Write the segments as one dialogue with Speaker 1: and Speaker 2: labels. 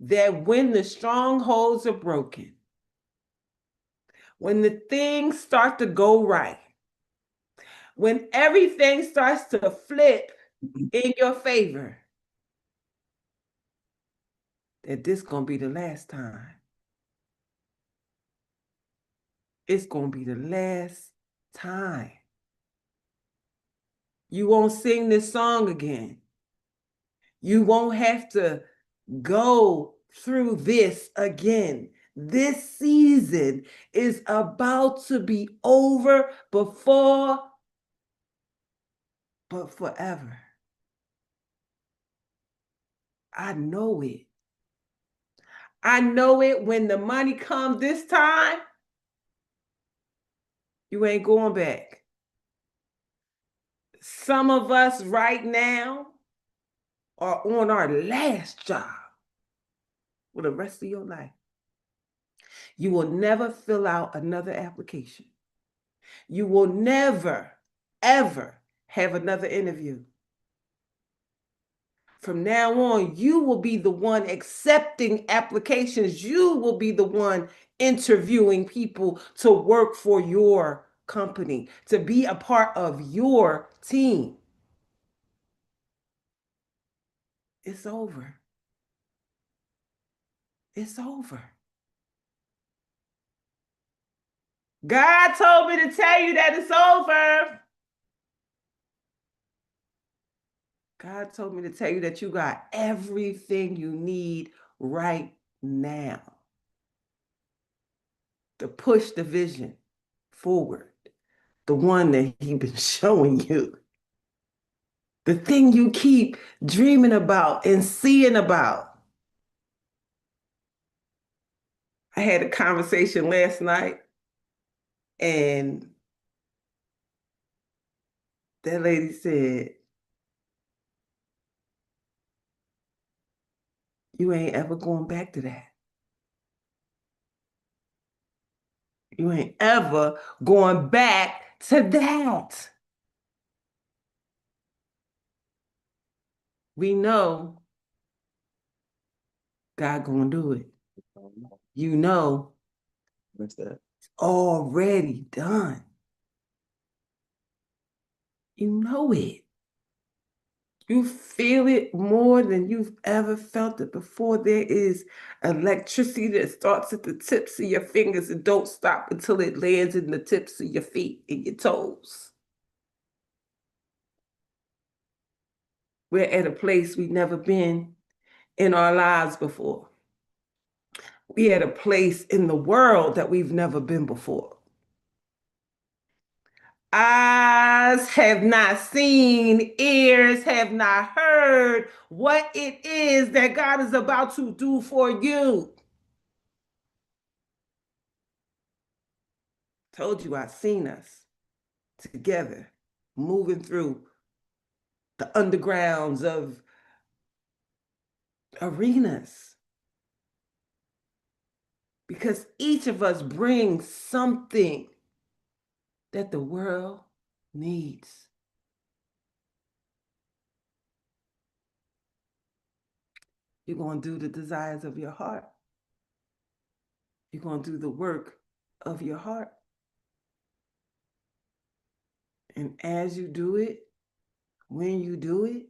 Speaker 1: that when the strongholds are broken, when the things start to go right, when everything starts to flip in your favor, that this gonna be the last time. It's gonna be the last time. You won't sing this song again. You won't have to go through this again. This season is about to be over before, but forever. I know it. I know it. When the money comes this time, you ain't going back. Some of us right now are on our last job for the rest of your life. You will never fill out another application. You will never, ever have another interview. From now on, you will be the one accepting applications. You will be the one interviewing people to work for your company, to be a part of your team. It's over. It's over. God told me to tell you that it's over. God told me to tell you that you got everything you need right now to push the vision forward, the one that He's been showing you, the thing you keep dreaming about and seeing about. I had a conversation last night, and that lady said, "You ain't ever going back to that. You ain't ever going back to that." We know God gonna do it. You know it's already done. You know it. You feel it more than you've ever felt it before. There is electricity that starts at the tips of your fingers and don't stop until it lands in the tips of your feet and your toes. We're at a place we've never been in our lives before. We're at a place in the world that we've never been before. Eyes have not seen, ears have not heard what it is that God is about to do for you. Told you I've seen us together moving through the undergrounds of arenas because each of us brings something that the world needs. You're going to do the desires of your heart. You're going to do the work of your heart. And as you do it, when you do it,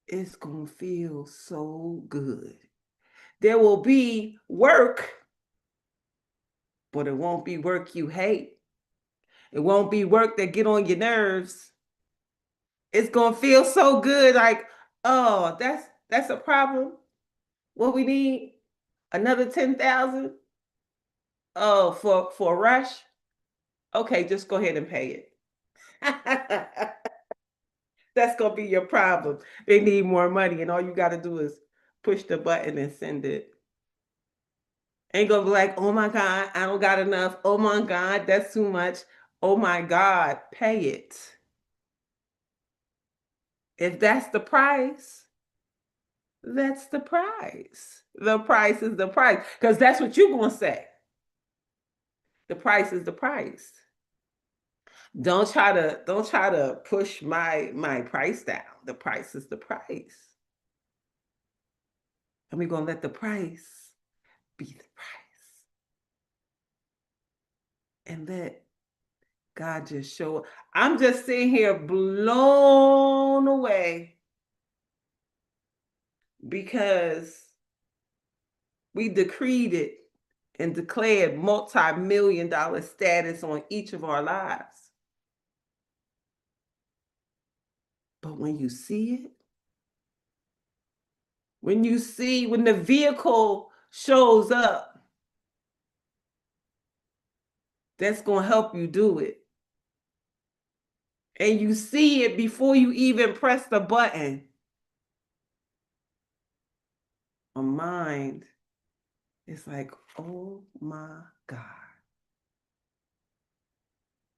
Speaker 1: it's going to feel so good. There will be work, but it won't be work you hate. It won't be work that get on your nerves. It's going to feel so good like, oh, that's a problem. What we need? Another 10,000? Oh, for a rush? Okay, just go ahead and pay it. That's going to be your problem. They need more money, and all you got to do is push the button and send it. Ain't gonna be like, oh my God, I don't got enough. Oh my God, that's too much. Oh my God, pay it. If that's the price, that's the price. The price is the price. Because that's what you're gonna say. The price is the price. Don't try to push my price down. The price is the price. And we're going to let the price be the price. And let God just show up. I'm just sitting here blown away because we decreed it and declared multi-million-dollar status on each of our lives. But when you see it, when the vehicle shows up, that's going to help you do it. And you see it before you even press the button. My mind is like, oh my God.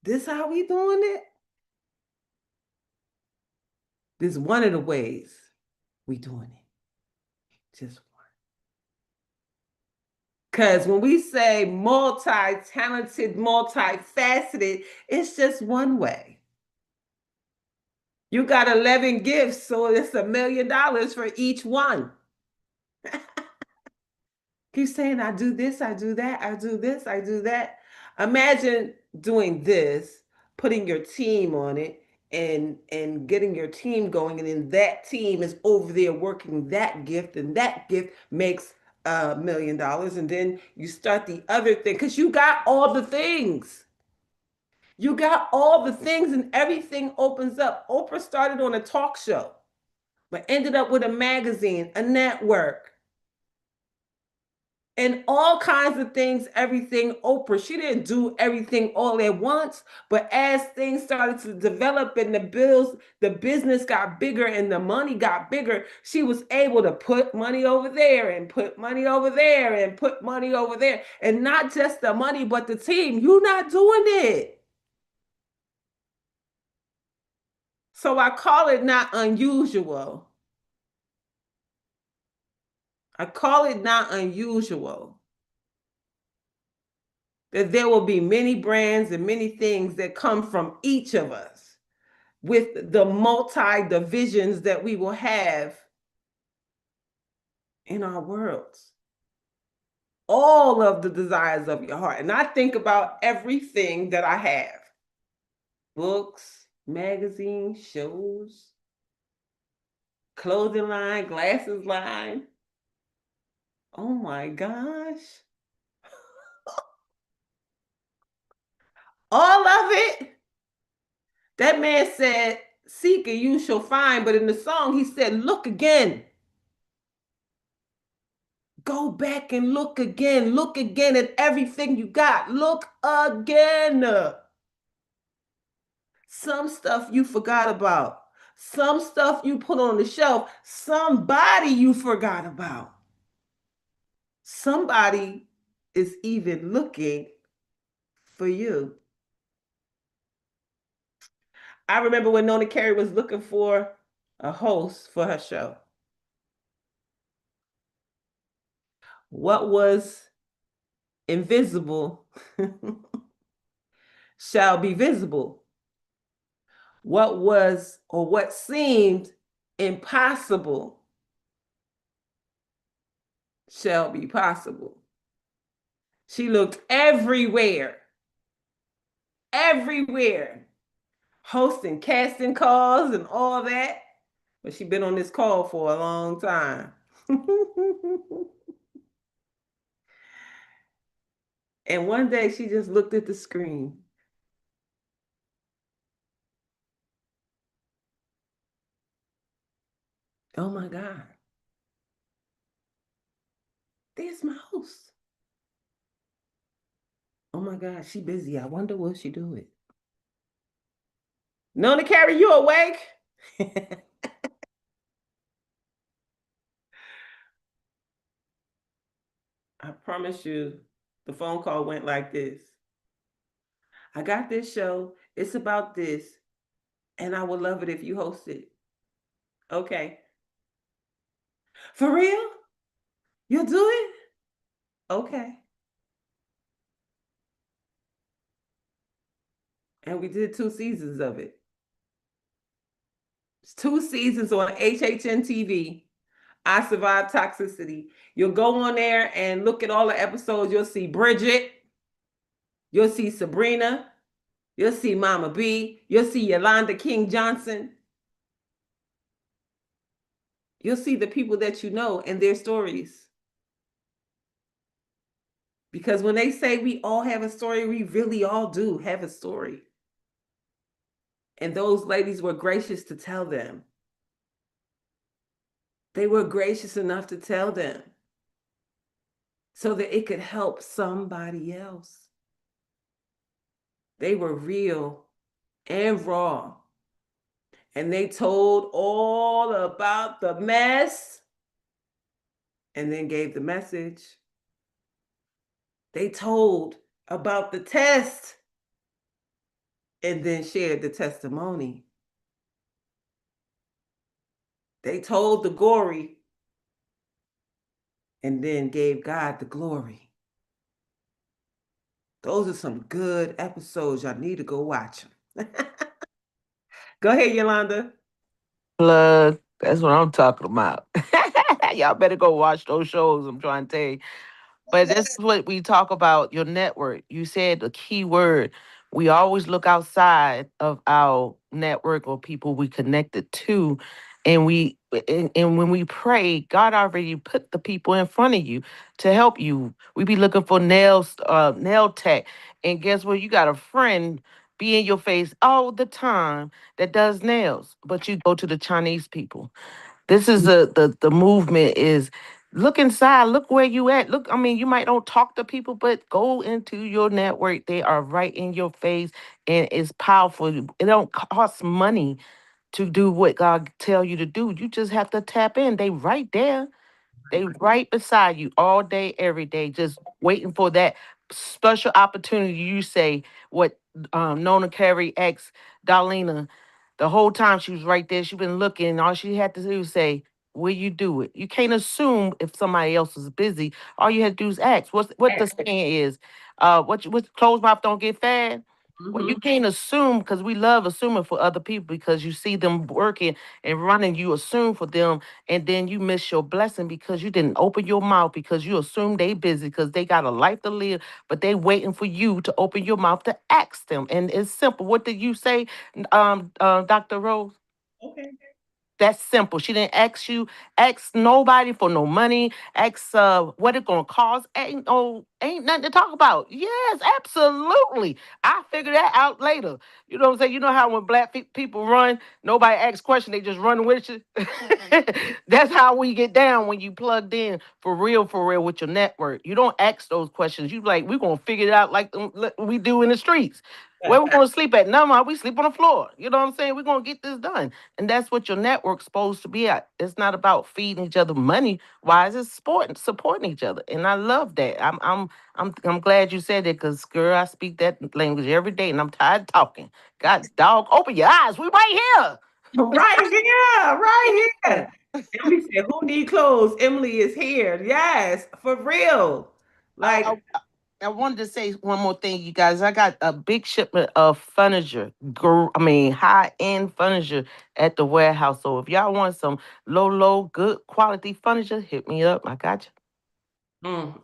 Speaker 1: This how we doing it? This is one of the ways we doing it. Just one. Because when we say multi-talented, multifaceted, it's just one way. You got 11 gifts, so it's $1 million for each one. Keep saying, I do this, I do that, I do this, I do that. Imagine doing this, putting your team on it, and getting your team going, and then that team is over there working that gift, and that gift makes $1 million, and then you start the other thing because you got all the things. You got all the things, and everything opens up. Oprah started on a talk show, but ended up with a magazine, a network, and all kinds of things, everything. Oprah, she didn't do everything all at once, but as things started to develop and the business got bigger and the money got bigger, she was able to put money over there and put money over there and put money over there. And not just the money, but the team. You're not doing it. So I call it not unusual. I call it not unusual that there will be many brands and many things that come from each of us with the multi divisions that we will have in our worlds. All of the desires of your heart. And I think about everything that I have: books, magazines, shows, clothing line, glasses line. Oh my gosh. All of it. That man said, seek and you shall find. But in the song, he said, look again. Go back and look again. Look again at everything you got. Look again. Some stuff you forgot about. Some stuff you put on the shelf. Somebody you forgot about. Somebody is even looking for you. I remember when Nona Carey was looking for a host for her show. What was invisible shall be visible. What was or what seemed impossible shall be possible. She looked everywhere, hosting casting calls and all that, but she's been on this call for a long time. And one day she just looked at the screen. Oh my God. There's my host. Oh my God, she busy. I wonder will she do it? Nona Carey, you awake? I promise you, the phone call went like this. I got this show. It's about this. And I would love it if you host it. Okay. For real? You'll do it? Okay. And we did 2 seasons of it. It's 2 seasons on HHN TV. I Survived Toxicity. You'll go on there and look at all the episodes. You'll see Bridget. You'll see Sabrina. You'll see Mama B. You'll see Yolanda King Johnson. You'll see the people that you know and their stories. Because when they say we all have a story, we really all do have a story. And those ladies were gracious to tell them. They were gracious enough to tell them so that it could help somebody else. They were real and raw. And they told all about the mess and then gave the message. They told about the test and then shared the testimony. They told the gory and then gave God the glory. Those are some good episodes. Y'all need to go watch them. Go ahead, Yolanda.
Speaker 2: Plug. That's what I'm talking about. Y'all better go watch those shows. I'm trying to tell you. But this is what we talk about your network. You said the key word. We always look outside of our network or people we connected to. And when we pray, God already put the people in front of you to help you. We be looking for nail tech. And guess what? You got a friend be in your face all the time that does nails, but you go to the Chinese people. This is the movement is look inside, look where you at. Look, I mean, you might don't talk to people, but go into your network. They are right in your face and it's powerful. It don't cost money to do what God tell you to do. You just have to tap in. They right there. They right beside you all day, every day, just waiting for that special opportunity. You say what Nona Carey ex Darlena, the whole time she was right there, she been looking. All she had to do was say, "Will you do it?" You can't assume if somebody else is busy. All you had to do is ask. What the saying is, what closed mouth don't get fed. Well, you can't assume because we love assuming for other people because you see them working and running. You assume for them and then you miss your blessing because you didn't open your mouth because you assume they busy because they got a life to live, but they waiting for you to open your mouth to ask them. And it's simple. What did you say, Dr. Rose?
Speaker 1: Okay.
Speaker 2: That's simple. She didn't ask nobody for no money, ask what it gonna cost. Ain't nothing to talk about. Yes, absolutely. I figured that out later. You know what I'm saying? You know how when black people run, nobody asks questions, they just run with you. That's how we get down when you plugged in for real with your network. You don't ask those questions. You like, we're gonna figure it out like we do in the streets. Where we gonna sleep at? No, we sleep on the floor. You know what I'm saying? We're gonna get this done. And that's what your network's supposed to be at. It's not about feeding each other money. Why is it supporting each other? And I love that. I'm glad you said that because girl, I speak that language every day and I'm tired of talking. God dog, open your eyes. We right here.
Speaker 1: Right here, right
Speaker 2: Yeah.
Speaker 1: here. Emily said, "Who need clothes?" Emily is here. Yes, for real.
Speaker 2: I,
Speaker 1: Like,
Speaker 2: I I wanted to say one more thing, you guys. I got a big shipment of furniture, high end furniture at the warehouse. So if y'all want some low, good quality furniture, hit me up. I got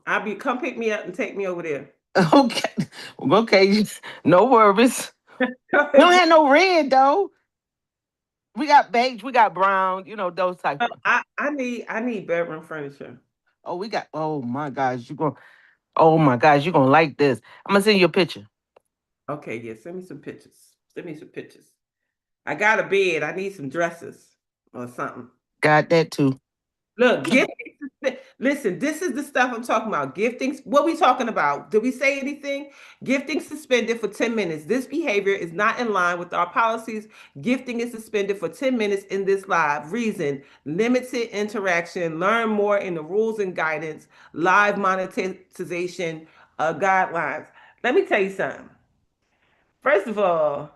Speaker 1: I'll be come pick me up and take me over there.
Speaker 2: you. Okay, okay, no worries. We don't have no red though. We got beige, we got brown. You know those type of.
Speaker 1: I need bedroom furniture.
Speaker 2: Oh, we got. Oh my gosh, you going? Oh my gosh, you gonna like this? I'm gonna send you a picture.
Speaker 1: Okay, yeah, send me some pictures. Send me some pictures. I got a bed. I need some dresses or something.
Speaker 2: Got that too.
Speaker 1: Look, gifting. Listen, this is the stuff I'm talking about. Gifting. What we talking about? Did we say anything? Gifting suspended for 10 minutes. This behavior is not in line with our policies. Gifting is suspended for 10 minutes in this live. Reason: limited interaction. Learn more in the rules and guidance, live monetization guidelines. Let me tell you something. First of all,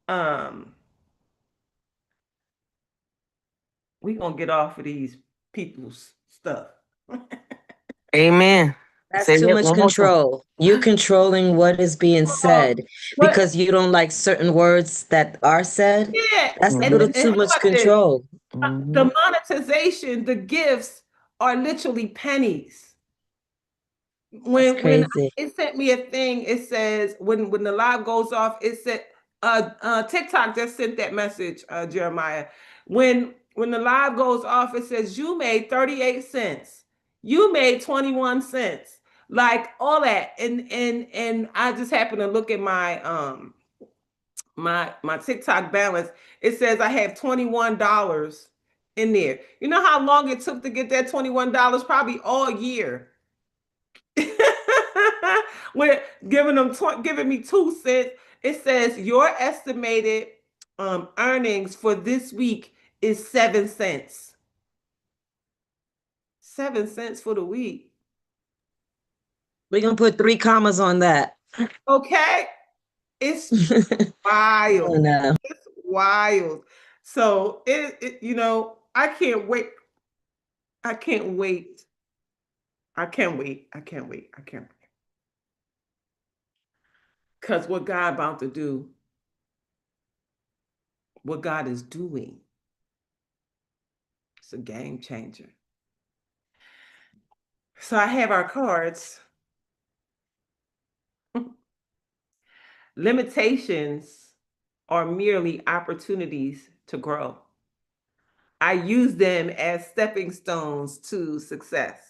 Speaker 1: um, we gonna get off of these people's stuff.
Speaker 2: Amen.
Speaker 3: That's
Speaker 2: Say
Speaker 3: too
Speaker 2: that
Speaker 3: much
Speaker 2: one more time.
Speaker 3: control. You controlling what is being
Speaker 1: Oh,
Speaker 3: said
Speaker 1: what?
Speaker 3: because you don't like certain words that are said.
Speaker 1: Yeah.
Speaker 3: That's a little
Speaker 1: And
Speaker 3: too
Speaker 1: how
Speaker 3: much
Speaker 1: about this?
Speaker 3: control.
Speaker 1: The
Speaker 2: Mm-hmm.
Speaker 1: monetization, the gifts are literally pennies.
Speaker 3: That's
Speaker 1: When
Speaker 3: crazy.
Speaker 1: it sent me a thing, it says when the live goes off, it said TikTok just sent that message, Jeremiah. When the live goes off, it says you made 38 cents, you made 21 cents, like all that. And I just happened to look at my TikTok balance. It says I have $21 in there. You know how long it took to get that $21? Probably all year. We're giving me 2 cents. It says your estimated earnings for this week is 7 cents. 7 cents for the week.
Speaker 3: We're gonna put 3 commas on that.
Speaker 1: Okay, it's
Speaker 3: Oh
Speaker 1: wild.
Speaker 3: no.
Speaker 1: It's wild. So I can't wait. I can't wait. I can't wait. I can't wait. I can't wait. Cause what God about to do, what God is doing, it's a game changer. So I have our cards. Limitations are merely opportunities to grow. I use them as stepping stones to success.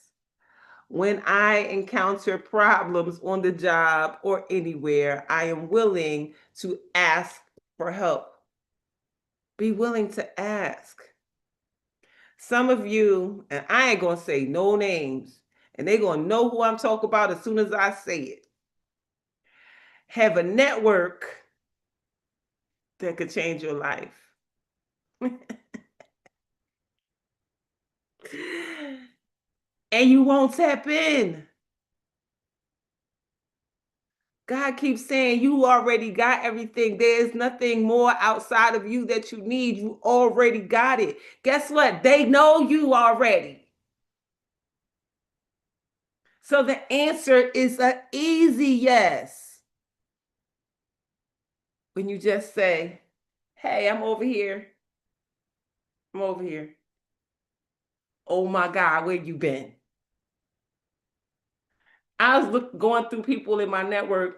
Speaker 1: When I encounter problems on the job or anywhere, I am willing to ask for help. Be willing to ask. Some of you, and I ain't going to say no names, and they're going to know who I'm talking about as soon as I say it, have a network that could change your life. And you won't tap in. God keeps saying you already got everything. There's nothing more outside of you that you need. You already got it. Guess what? They know you already. So the answer is an easy yes. When you just say, hey, I'm over here. I'm over here. Oh my God, where you been? I was going through people in my network,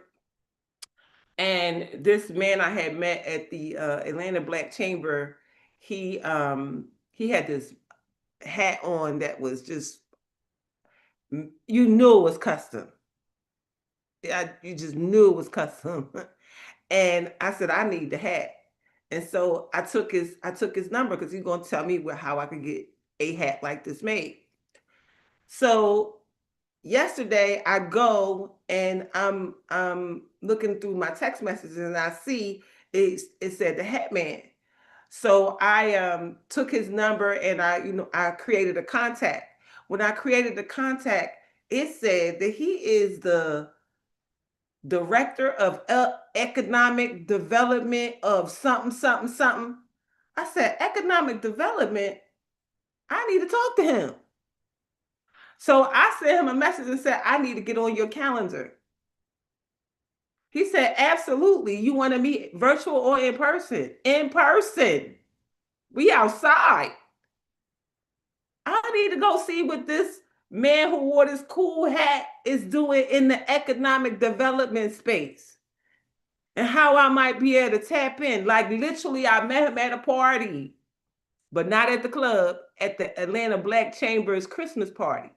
Speaker 1: and this man I had met at the Atlanta Black Chamber, he had this hat on that was just, you knew it was custom. You just knew it was custom. And I said I need the hat, and so I took his number because he's gonna tell me how I could get a hat like this made. So yesterday I go and I'm looking through my text messages and I see it said the hat man. So I took his number and I created a contact. When I created the contact, it said that he is the director of economic development of something something something. I said economic development. I need to talk to him. So I sent him a message and said I need to get on your calendar. He said absolutely. You want to meet virtual or in person? In person. We outside. I need to go see what this man who wore this cool hat is doing in the economic development space and how I might be able to tap in. Like literally, I met him at a party, but not at the club, at the Atlanta Black Chamber's Christmas party.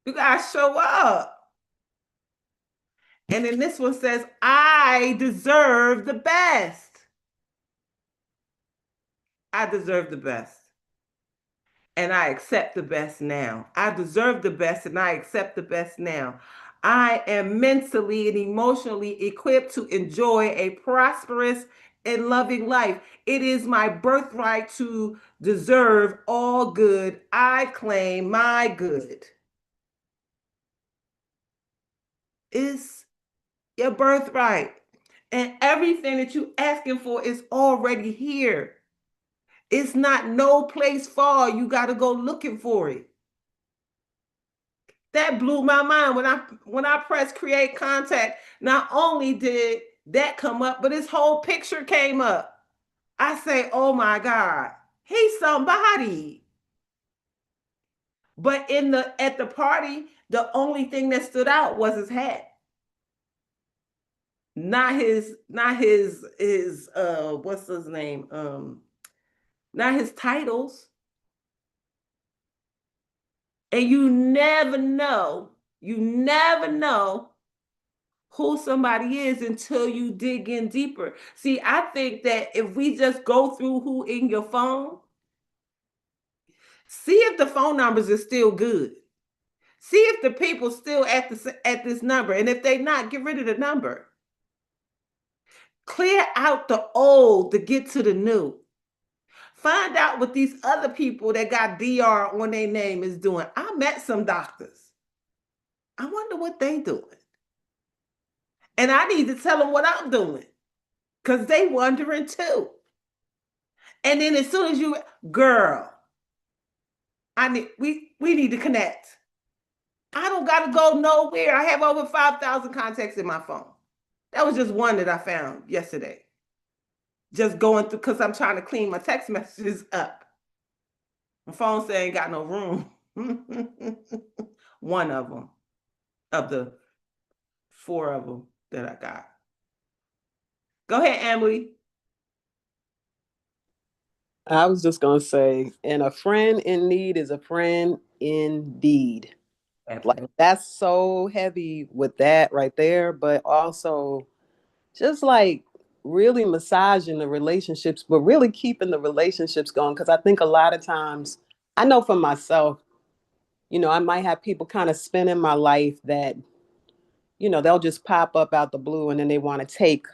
Speaker 1: You guys show up. And then this one says, I deserve the best. I deserve the best. And I accept the best now. I deserve the best and I accept the best now. I am mentally and emotionally equipped to enjoy a prosperous and loving life. It is my birthright to deserve all good. I claim my good. It's your birthright. And everything that you're asking for is already here. It's not no place far. You got to go looking for it. That blew my mind when I pressed create contact. Not only did that come up, but his whole picture came up. I say, oh my God, he's somebody. But in the at the party, the only thing that stood out was his hat. Not his what's his name? Not his titles. And you never know who somebody is until you dig in deeper. See, I think that if we just go through who in your phone, see if the phone numbers are still good. See if the people still at this number, and if they not, get rid of the number. Clear out the old to get to the new. Find out what these other people that got DR on their name is doing. I met some doctors. I wonder what they doing. And I need to tell them what I'm doing. Because they wondering too. And then as soon as you, girl, we need to connect. I don't gotta go nowhere. I have over 5,000 contacts in my phone. That was just one that I found yesterday. Just going through because I'm trying to clean my text messages up. My phone say ain't got no room. One of them, of the four of them that I got. Go ahead, Emily.
Speaker 4: I was just going to say, and a friend in need is a friend indeed. Like,
Speaker 1: Absolutely.
Speaker 4: that's so heavy with that right there, but also just like really massaging the relationships, but really keeping the relationships going. Because I think a lot of times, I know for myself, I might have people kind of spin in my life that, they'll just pop up out the blue and then they want to take,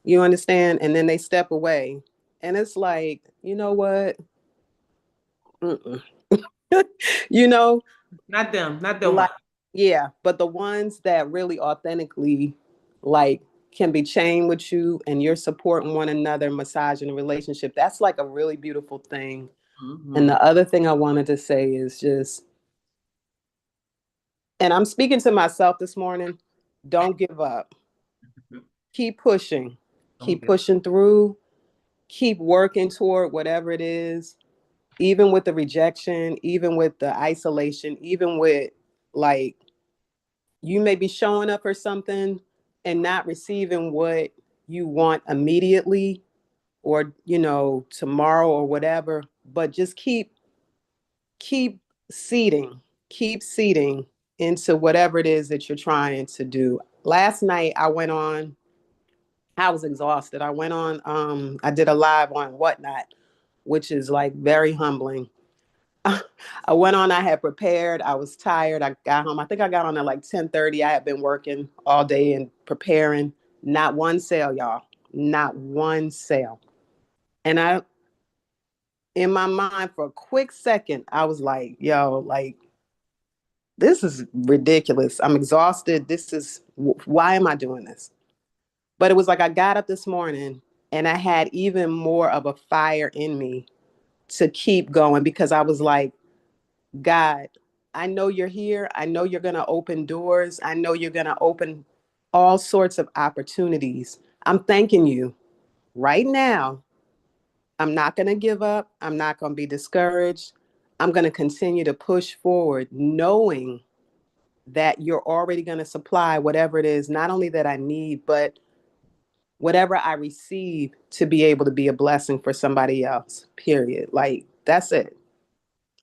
Speaker 4: you understand? And then they step away. And it's like, you know what? Mm-mm. you know,
Speaker 1: Not them. Not them
Speaker 4: like,
Speaker 1: one.
Speaker 4: yeah, but the ones that really authentically like can be chained with you and you're supporting one another, massaging the relationship, that's like a really beautiful thing. And
Speaker 1: Mm-hmm.
Speaker 4: the other thing I wanted to say is just, and I'm speaking to myself this morning, don't give up. Keep pushing.
Speaker 1: Don't
Speaker 4: Keep
Speaker 1: give.
Speaker 4: pushing through. Keep working toward whatever it is, even with the rejection, even with the isolation, even with like you may be showing up for something and not receiving what you want immediately or tomorrow or whatever, but just keep seeding keep seeding into whatever it is that you're trying to do. Last night I was exhausted. I went on I did a live on Whatnot, which is like very humbling. I went on, I had prepared, I was tired. I got home. I think I got on at like 10:30. I had been working all day and preparing. Not one sale, y'all. Not one sale. And I in my mind for a quick second, I was like, yo, like this is ridiculous. I'm exhausted. Why am I doing this? But it was like I got up this morning and I had even more of a fire in me to keep going because I was like, God, I know you're here. I know you're going to open doors. I know you're going to open all sorts of opportunities. I'm thanking you right now. I'm not going to give up. I'm not going to be discouraged. I'm going to continue to push forward, knowing that you're already going to supply whatever it is, not only that I need, but whatever I receive to be able to be a blessing for somebody else, period. Like, that's it.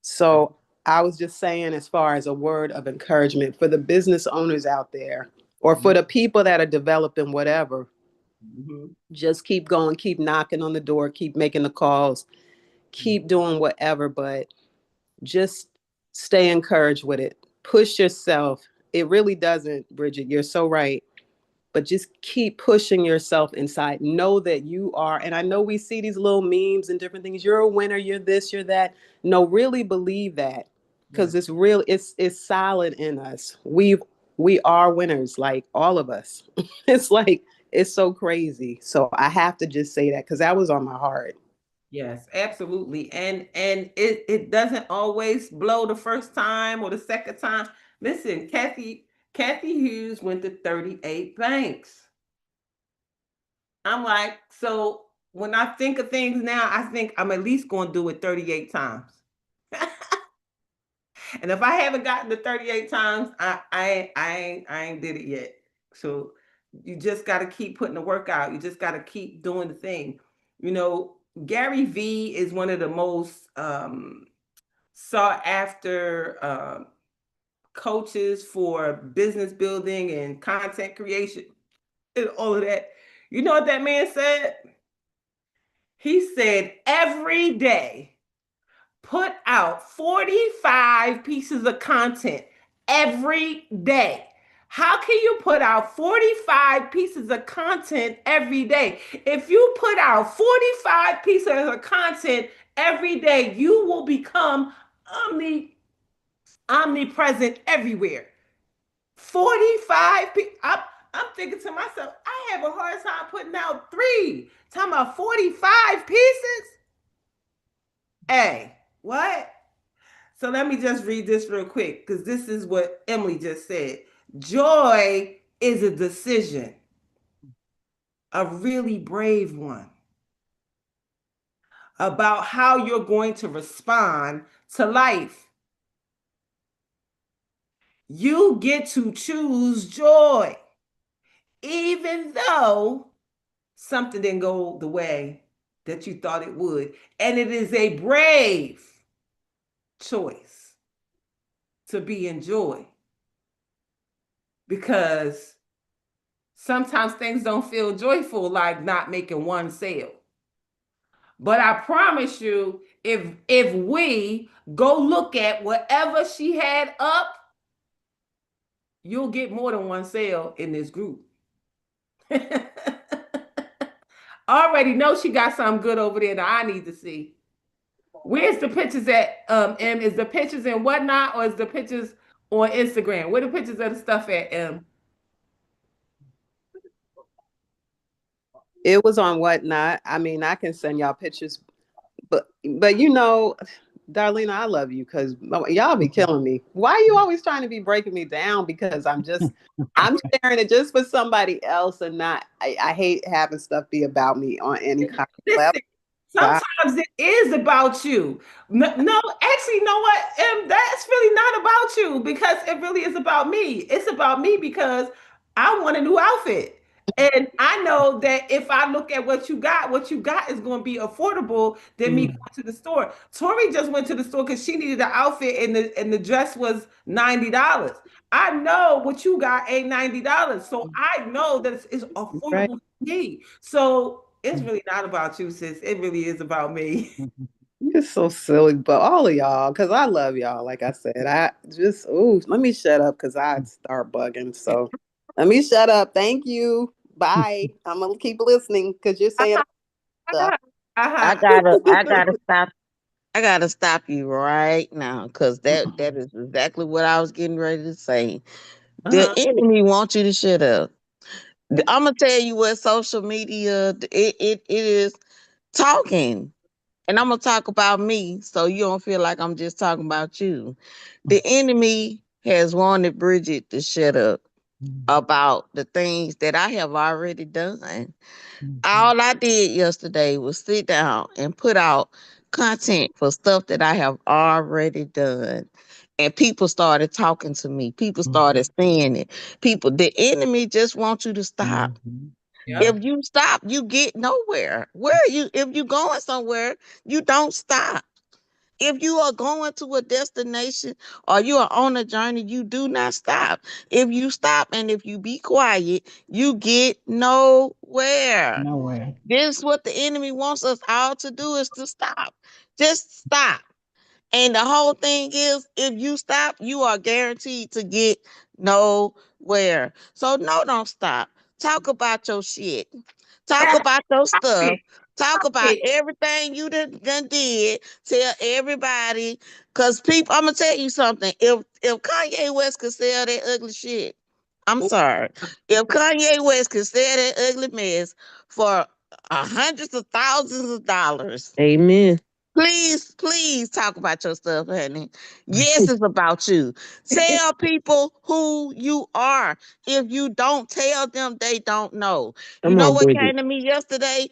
Speaker 4: So I was just saying, as far as a word of encouragement for the business owners out there, or for the people that are developing whatever,
Speaker 1: Mm-hmm.
Speaker 4: just keep going, keep knocking on the door, keep making the calls, keep doing whatever, but just stay encouraged with it. Push yourself. It really doesn't, Bridget. You're so right. But just keep pushing yourself inside. Know that you are, and I know we see these little memes and different things. You're a winner, you're this, you're that. No, really believe that.
Speaker 1: Yes.
Speaker 4: Because it's real, it's solid in us. We are winners, like all of us. It's like it's so crazy. So I have to just say that because that was on my heart.
Speaker 1: Yes, absolutely. And it doesn't always blow the first time or the second time. Listen, Kathy Hughes went to 38 banks. I'm like, so when I think of things now, I think I'm at least going to do it 38 times. And if I haven't gotten to 38 times, I ain't did it yet. So you just got to keep putting the work out. You just got to keep doing the thing. You know, Gary V is one of the most sought after coaches for business building and content creation and all of that. You know what that man said? He said every day put out 45 pieces of content every day. How can you put out 45 pieces of content every day? If you put out 45 pieces of content every day, you will become omnipresent everywhere. 45 people. I'm thinking to myself, I have a hard time putting out three. Talking about 45 pieces? Hey, what? So let me just read this real quick because this is what Emily just said. Joy is a decision, a really brave one, about how you're going to respond to life. You get to choose joy, even though something didn't go the way that you thought it would. And it is a brave choice to be in joy because sometimes things don't feel joyful, like not making one sale. But I promise you, if we go look at whatever she had up, you'll get more than one sale in this group. Already know she got something good over there that I need to see. Where's the pictures at? M, is the pictures and whatnot, or is the pictures on Instagram? Where the pictures of the stuff at? M.
Speaker 4: It was on Whatnot. I mean, I can send y'all pictures, but you know, Darlena, I love you because y'all be killing me. Why are you always trying to be breaking me down? Because I'm sharing it just for somebody else and not. I hate having stuff be about me on any kind of level.
Speaker 1: Listen,
Speaker 4: God,
Speaker 1: sometimes it is about you. No, actually, you know what? That's really not about you because it really is about me. It's about me because I want a new outfit. And I know that if I look at what you got is going to be affordable than me going to the store. Tori just went to the store because she needed an outfit and the dress was $90. I know what you got ain't $90. So I know that it's
Speaker 4: right?
Speaker 1: affordable to me. So it's really not about you, sis. It really is about me.
Speaker 4: You're so silly, but all of y'all, because I love y'all. Like I said, I just let me shut up because I start bugging. So let me shut up. Thank you. Bye. I'm gonna keep listening because you're saying stuff.
Speaker 3: I
Speaker 1: Uh-huh.
Speaker 3: gotta, I gotta stop. I gotta stop you right now because that is exactly what I was getting ready to say. The
Speaker 1: Uh-huh.
Speaker 3: enemy wants you to shut up. I'm gonna tell you what social media it is talking, and I'm gonna talk about me so you don't feel like I'm just talking about you. The enemy has wanted Bridget to shut up about the things that I have already done. All I did yesterday was sit down and put out content for stuff that I have already done. And people started talking to me. People started saying it. The enemy just wants you to stop.
Speaker 1: Yep.
Speaker 3: If you stop, you get nowhere. If you going somewhere, you don't stop. If you are going to a destination or you are on a journey, you do not stop. If you stop and if you be quiet, you get nowhere. This is what the enemy wants us all to do is to stop. Just stop. And the whole thing is, if you stop, you are guaranteed to get nowhere. So no, don't stop. Talk about your shit. Talk about your stuff. Talk about everything you done did. Tell everybody, cause people. I'm gonna tell you something. If Kanye West could sell that ugly shit, I'm sorry. If Kanye West could sell that ugly mess for hundreds of thousands of dollars,
Speaker 2: Amen.
Speaker 3: Please talk about your stuff, honey. Yes, it's about you. Tell people who you are. If you don't tell them, they don't know. You
Speaker 2: Come
Speaker 3: know
Speaker 2: on,
Speaker 3: what
Speaker 2: Bridget.
Speaker 3: came to me yesterday?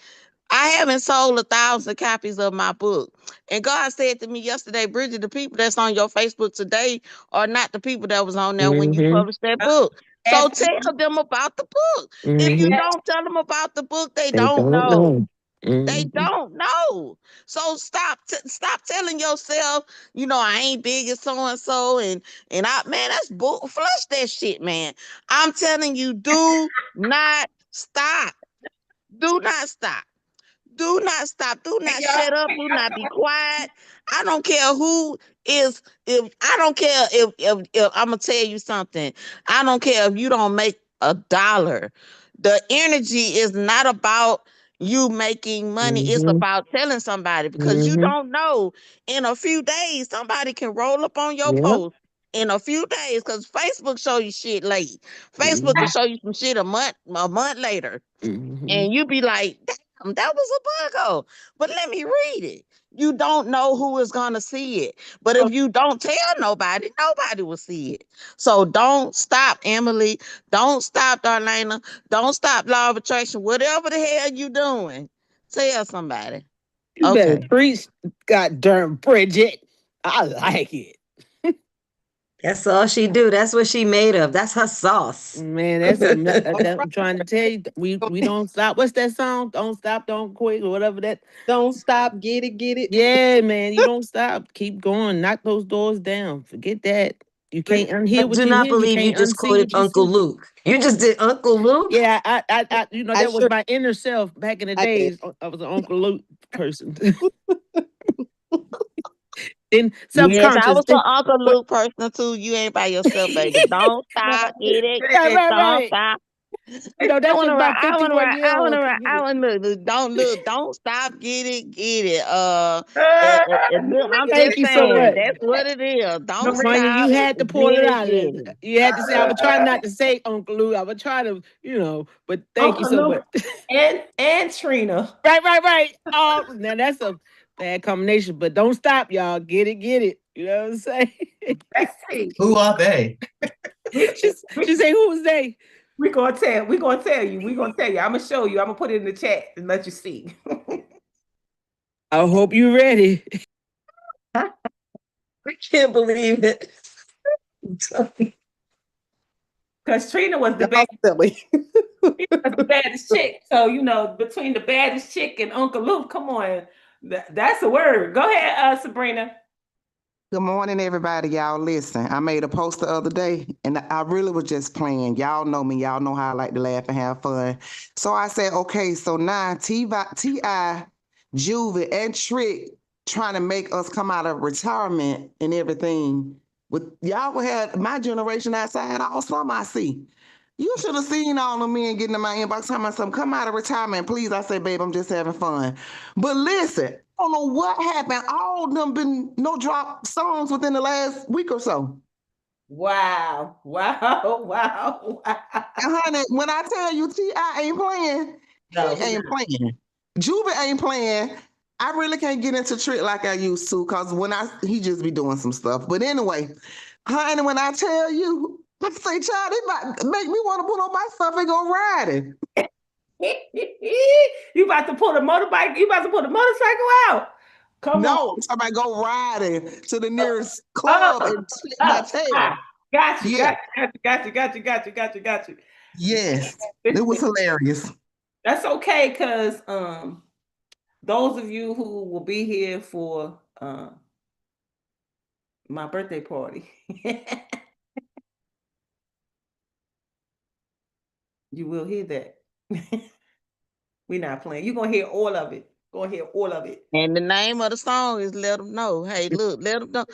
Speaker 3: I haven't sold 1,000 copies of my book. And God said to me yesterday, Bridget, the people that's on your Facebook today are not the people that was on there when you
Speaker 2: Mm-hmm.
Speaker 3: published that book. So tell
Speaker 1: Absolutely.
Speaker 3: them about the book. If you
Speaker 2: Mm-hmm.
Speaker 3: don't tell them about the book, they
Speaker 2: They
Speaker 3: don't
Speaker 2: don't
Speaker 3: know.
Speaker 2: know.
Speaker 3: They
Speaker 2: Mm-hmm.
Speaker 3: don't know. So stop telling yourself, I ain't big as so and so, and I man, that's bull. Flush that shit, man. I'm telling you, do not stop. Do not stop. Do not stop. Do
Speaker 1: Hey,
Speaker 3: not
Speaker 1: y'all,
Speaker 3: shut up.
Speaker 1: hey,
Speaker 3: Do not be
Speaker 1: y'all,
Speaker 3: quiet. I don't care who is. If I don't care if I'm gonna tell you something. I don't care if you don't make $1. The energy is not about you making money. It's
Speaker 2: Mm-hmm.
Speaker 3: about telling somebody because you
Speaker 2: Mm-hmm.
Speaker 3: don't know. In a few days, somebody can roll up on your
Speaker 2: Yep.
Speaker 3: post. In a few days, because Facebook show you shit late. Facebook can
Speaker 2: Mm-hmm.
Speaker 3: show you some shit a month later,
Speaker 2: Mm-hmm.
Speaker 3: and you be like, damn, that was a bug. But let me read it. You don't know who is gonna see it. But if you don't tell nobody, nobody will see it. So don't stop, Emily. Don't stop, Darlena. Don't stop, Law of Attraction. Whatever the hell you doing, tell somebody.
Speaker 2: You better
Speaker 3: Okay.
Speaker 2: preach, goddamn Bridget. I like it.
Speaker 5: That's all she do. That's what she made of. That's her sauce.
Speaker 2: Man, I'm trying to tell you. We don't stop. What's that song? Don't stop, don't quit, or whatever that.
Speaker 4: Don't stop, get it, get it.
Speaker 2: Yeah, man, you don't stop. Keep going. Knock those doors down. Forget that. You can't
Speaker 5: I
Speaker 2: unhear what
Speaker 5: do
Speaker 2: you
Speaker 5: not
Speaker 2: hear. You
Speaker 5: believe you
Speaker 2: can't
Speaker 5: just
Speaker 2: unsee
Speaker 5: quoted
Speaker 2: what you
Speaker 5: Uncle
Speaker 2: see.
Speaker 5: Luke. You just did Uncle Luke?
Speaker 2: Yeah,
Speaker 4: I
Speaker 2: that was
Speaker 4: sure
Speaker 2: my inner self back in the
Speaker 4: I did.
Speaker 2: days. I was an Uncle Luke person. Then
Speaker 3: Yes, I
Speaker 2: subconscious.
Speaker 3: was an Uncle
Speaker 2: What?
Speaker 3: Luke person too. You ain't by yourself, baby. Don't stop. Get it.
Speaker 2: Right, right,
Speaker 3: Don't
Speaker 2: right.
Speaker 3: stop.
Speaker 2: That
Speaker 3: I
Speaker 2: was
Speaker 3: want to ride.
Speaker 2: about
Speaker 3: I want to
Speaker 2: 51
Speaker 3: ride.
Speaker 2: year
Speaker 3: I want
Speaker 2: old.
Speaker 3: to
Speaker 2: I
Speaker 3: ride.
Speaker 2: couldn't get
Speaker 3: I
Speaker 2: it.
Speaker 3: want to look. Don't look. Don't stop. Get it. Get it. Look, I'm
Speaker 2: Thank
Speaker 3: just
Speaker 2: you so
Speaker 3: saying
Speaker 2: much.
Speaker 3: that's what it is. Don't
Speaker 2: Honey, you
Speaker 3: stop.
Speaker 2: had to pull
Speaker 3: Get
Speaker 2: it
Speaker 3: it.
Speaker 2: out.
Speaker 3: Get it.
Speaker 2: You had to say, I would try not to say Uncle Lou. I would try to, but thank you
Speaker 1: Uncle
Speaker 2: so much.
Speaker 1: Luke and Trina.
Speaker 2: Right, right, right. Oh, now that's a bad combination, but don't stop, y'all. Get it. You know what I'm saying?
Speaker 1: Let's see.
Speaker 6: Who are they?
Speaker 1: We we
Speaker 2: She say, who was they?
Speaker 1: we gonna tell you. We gonna tell you. I'm gonna show you. I'm gonna put it in the chat and let you see.
Speaker 2: I hope you ready.
Speaker 5: I can't believe it.
Speaker 1: Because Trina was the
Speaker 4: Y'all silly.
Speaker 1: baddest chick. So between the baddest chick and Uncle Luke, come on, that's a word. Go ahead, Sabrina.
Speaker 7: Good morning, everybody. Y'all listen. I made a post the other day and I really was just playing. Y'all know me. Y'all know how I like to laugh and have fun. So I said, okay, so now T.I., Juvie, and Trick trying to make us come out of retirement and everything. With y'all will have my generation outside all summer, I see. You should have seen all the men getting in my inbox talking about something. Come out of retirement, please. I say, babe, I'm just having fun. But listen, I don't know what happened. All of them been no drop songs within the last week or so.
Speaker 1: Wow, wow, wow, wow.
Speaker 7: And honey, when I tell you T.I. ain't playing, he
Speaker 1: No,
Speaker 7: ain't playing. Juba ain't playing. I really can't get into Trick like I used to because he just be doing some stuff. But anyway, honey, when I tell you, I say, child, it might make me want to put on my stuff and go riding.
Speaker 1: you about to pull the motorbike. You about to pull the motorcycle out. Come on.
Speaker 7: No, I'm talking about go riding to the
Speaker 1: Oh,
Speaker 7: nearest
Speaker 1: oh,
Speaker 7: club and take my
Speaker 1: oh,
Speaker 7: tail.
Speaker 1: got you,
Speaker 7: Yeah,
Speaker 1: got you, got you, got you, got you, got you, got you.
Speaker 7: yes. It was hilarious.
Speaker 1: That's okay, cause those of you who will be here for my birthday party, you will hear that. We're not playing. You're gonna hear all of it. Gonna hear all of it.
Speaker 3: And the name of the song is "Let Them Know." Hey, look, let them know.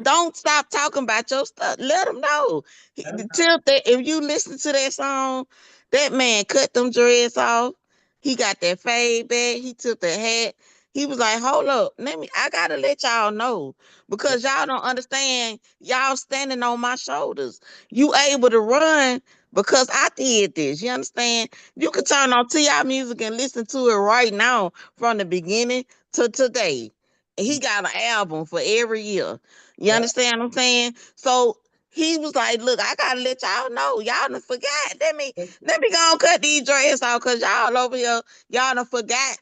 Speaker 3: Don't stop talking about your stuff. Let them know. If you listen to that song, that man cut them dreads off. He got that fade back. He took the hat. He was like, "Hold up, I gotta let y'all know because y'all don't understand. Y'all standing on my shoulders. You able to run because I did this. You understand? You can turn on Ti music and listen to it right now from the beginning to today. He got an album for every year. You
Speaker 1: Yeah.
Speaker 3: understand what I'm saying? So he was like, "Look, I gotta let y'all know. Y'all done forgot. Let me go and cut these dreads off because y'all over here, y'all done forgot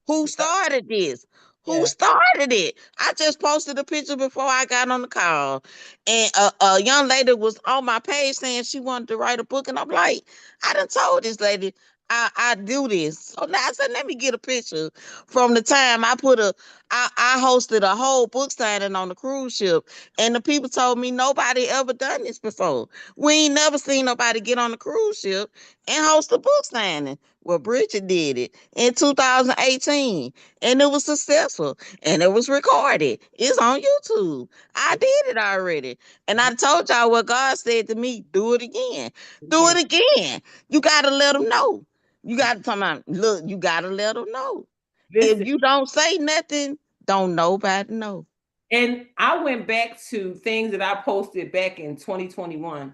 Speaker 3: who started this? Who
Speaker 1: Yeah.
Speaker 3: started it? I just posted a picture before I got on the call, and a young lady was on my page saying she wanted to write a book, and I'm like, I done told this lady I do this. So now I said, let me get a picture from the time I hosted a whole book signing on the cruise ship, and the people told me nobody ever done this before. We ain't never seen nobody get on the cruise ship and host a book signing. Well, Bridget did it in 2018, and it was successful, and it was recorded. It's on YouTube. I did it already, and I told y'all what God said to me: do it again, do
Speaker 1: Yeah.
Speaker 3: it again. You gotta let them know. You gotta tell them, look, you gotta let them know. If
Speaker 1: Listen,
Speaker 3: you don't say nothing, don't nobody know.
Speaker 1: and I went back to things that I posted back in 2021.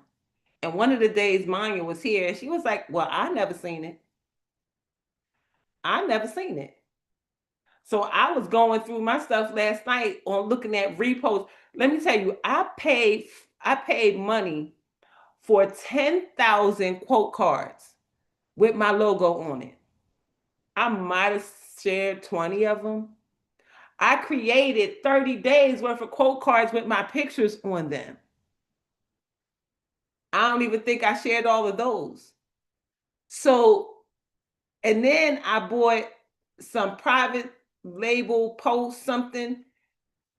Speaker 1: And one of the days Maya was here, she was like, "Well, I never seen it. I never seen it." So I was going through my stuff last night on looking at reposts. Let me tell you, I paid money for 10,000 quote cards with my logo on it. I might have shared 20 of them. I created 30 days worth of quote cards with my pictures on them. I don't even think I shared all of those. So, and then I bought some private label post something,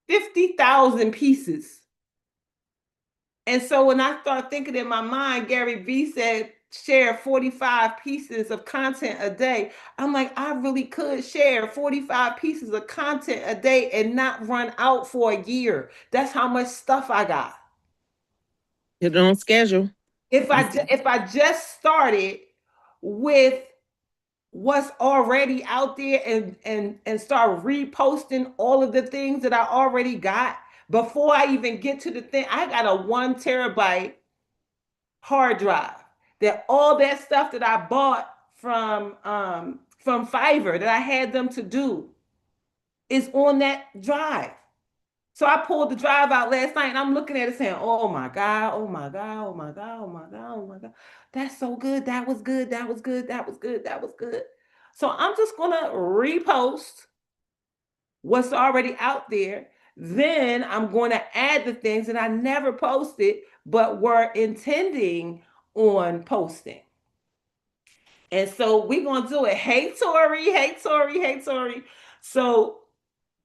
Speaker 1: 50,000 pieces. And so when I start thinking in my mind, Gary Vee said, share 45 pieces of content a day. I'm like, I really could share 45 pieces of content a day and not run out for a year. That's how much stuff I got.
Speaker 3: Get it on schedule.
Speaker 1: If I just started with what's already out there and start reposting all of the things that I already got before I even get to the thing, I got a 1 terabyte hard drive that all that stuff that I bought from Fiverr that I had them to do is on that drive. So I pulled the drive out last night and I'm looking at it saying, "Oh my God, oh my God, oh my God, oh my God, oh my God. That's so good. That was good. That was good. That was good. That was good." So I'm just gonna repost what's already out there. Then I'm going to add the things that I never posted but were intending on posting. And so we're gonna do it. Hey Tori, hey Tori, hey Tori. So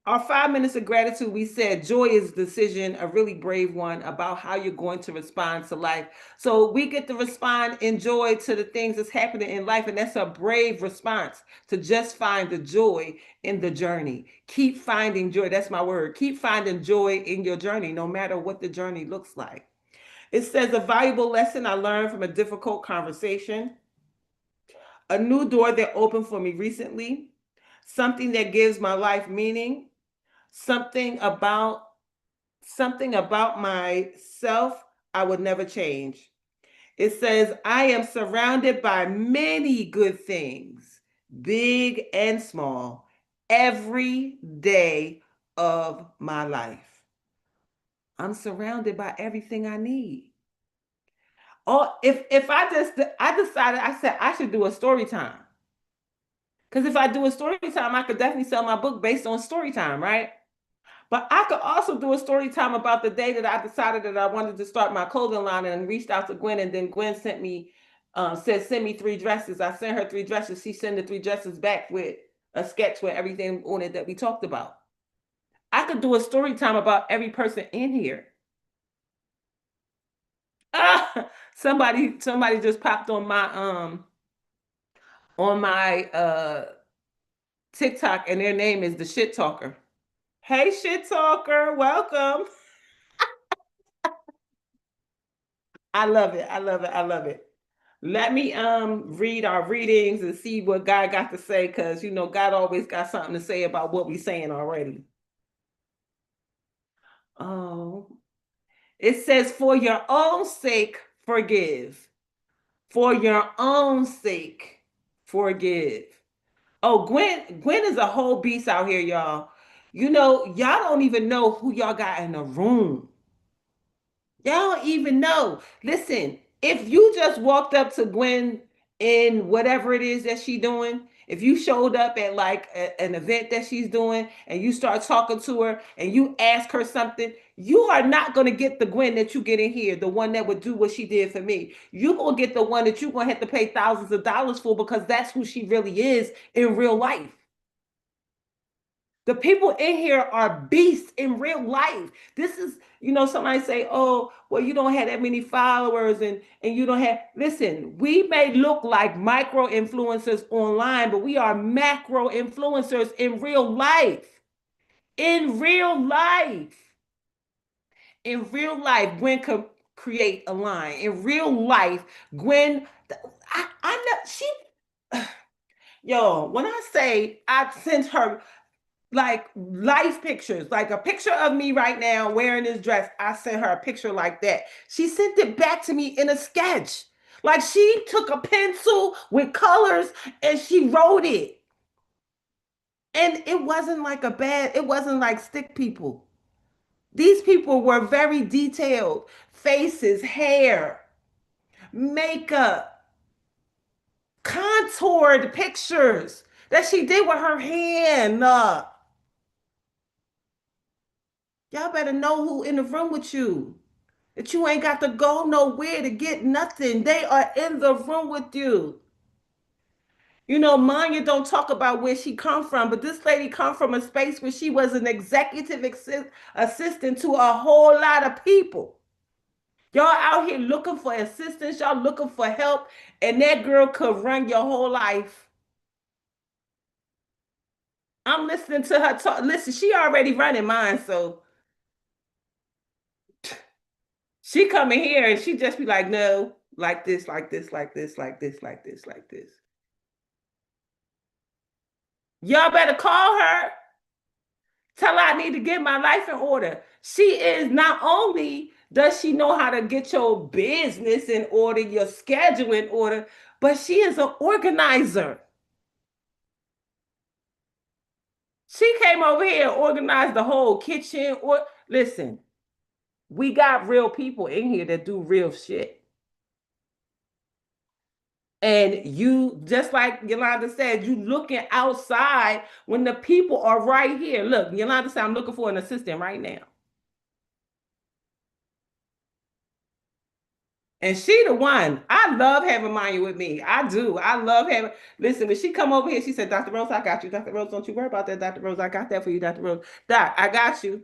Speaker 1: our 5 minutes of gratitude, we said joy is a decision, a really brave one about how you're going to respond to life. So we get to respond in joy to the things that's happening in life. And that's a brave response to just find the joy in the journey. Keep finding joy. That's my word. Keep finding joy in your journey, no matter what the journey looks like. It says a valuable lesson I learned from a difficult conversation, a new door that opened for me recently, something that gives my life meaning, something about myself I would never change. It says, I am surrounded by many good things, big and small, every day of my life. I'm surrounded by everything I need. Oh, if I decided, I said I should do a story time. Because if I do a story time, I could definitely sell my book based on story time, right? But I could also do a story time about the day that I decided that I wanted to start my clothing line and reached out to Gwen, and then Gwen said, send me 3 dresses. I sent her 3 dresses. She sent the 3 dresses back with a sketch with everything on it that we talked about. I could do a story time about every person in here. Ah, somebody just popped on my TikTok, and their name is the Shit Talker. Hey, Shit Talker, welcome. I love it. I love it. I love it. Let me read our readings and see what God got to say, because God always got something to say about what we're saying already. Oh, it says, for your own sake, forgive. For your own sake, forgive. Oh, Gwen is a whole beast out here, y'all. Y'all don't even know who y'all got in the room. Y'all don't even know. Listen, if you just walked up to Gwen in whatever it is that she's doing, if you showed up at like an event that she's doing and you start talking to her and you ask her something, you are not going to get the Gwen that you get in here, the one that would do what she did for me. You're going to get the one that you're going to have to pay thousands of dollars for because that's who she really is in real life. The people in here are beasts in real life. This is, somebody say, oh, well, you don't have that many followers and you don't have, listen, we may look like micro influencers online, but we are macro influencers in real life. In real life. In real life, Gwen could create a line. In real life, Gwen, I know, yo, when I say I sent her like life pictures, like a picture of me right now wearing this dress. I sent her a picture like that. She sent it back to me in a sketch. Like she took a pencil with colors and she wrote it. And it wasn't like it wasn't like stick people. These people were very detailed faces, hair, makeup, contoured pictures that she did with her hand. Y'all better know who in the room with you. That you ain't got to go nowhere to get nothing. They are in the room with you. Manya don't talk about where she come from, but this lady come from a space where she was an executive assistant to a whole lot of people. Y'all out here looking for assistance, y'all looking for help, and that girl could run your whole life. I'm listening to her talk. Listen, she already running mine, so she come in here and she just be like, no, like this, like this, like this, like this, like this, like this. Y'all better call her. Tell her I need to get my life in order. She is not only does she know how to get your business in order, your schedule in order, but she is an organizer. She came over here and organized the whole kitchen. Or listen, we got real people in here that do real shit. And you, just like Yolanda said, you looking outside when the people are right here. Look, Yolanda said, I'm looking for an assistant right now. And she the one. I love having Maya with me. I do. I love having. Listen, when she come over here, she said, Dr. Rose, I got you. Dr. Rose, don't you worry about that, Dr. Rose. I got that for you, Dr. Rose. Doc, I got you.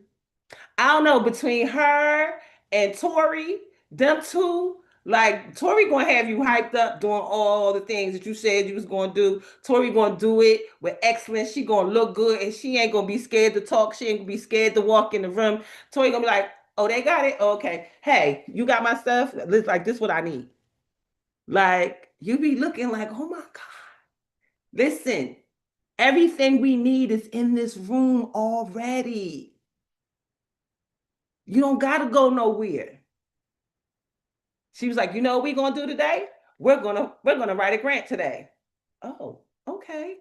Speaker 1: I don't know, between her and Tori, them two, like Tori gonna have you hyped up doing all the things that you said you was gonna do. Tori gonna do it with excellence. She gonna look good and she ain't gonna be scared to talk. She ain't gonna be scared to walk in the room. Tori gonna be like, oh, they got it? Okay. Hey, you got my stuff? Like, this is what I need. Like, you be looking like, oh my God. Listen, everything we need is in this room already. You don't gotta go nowhere. She was like, you know what we're gonna do today? We're gonna write a grant today. Oh, okay.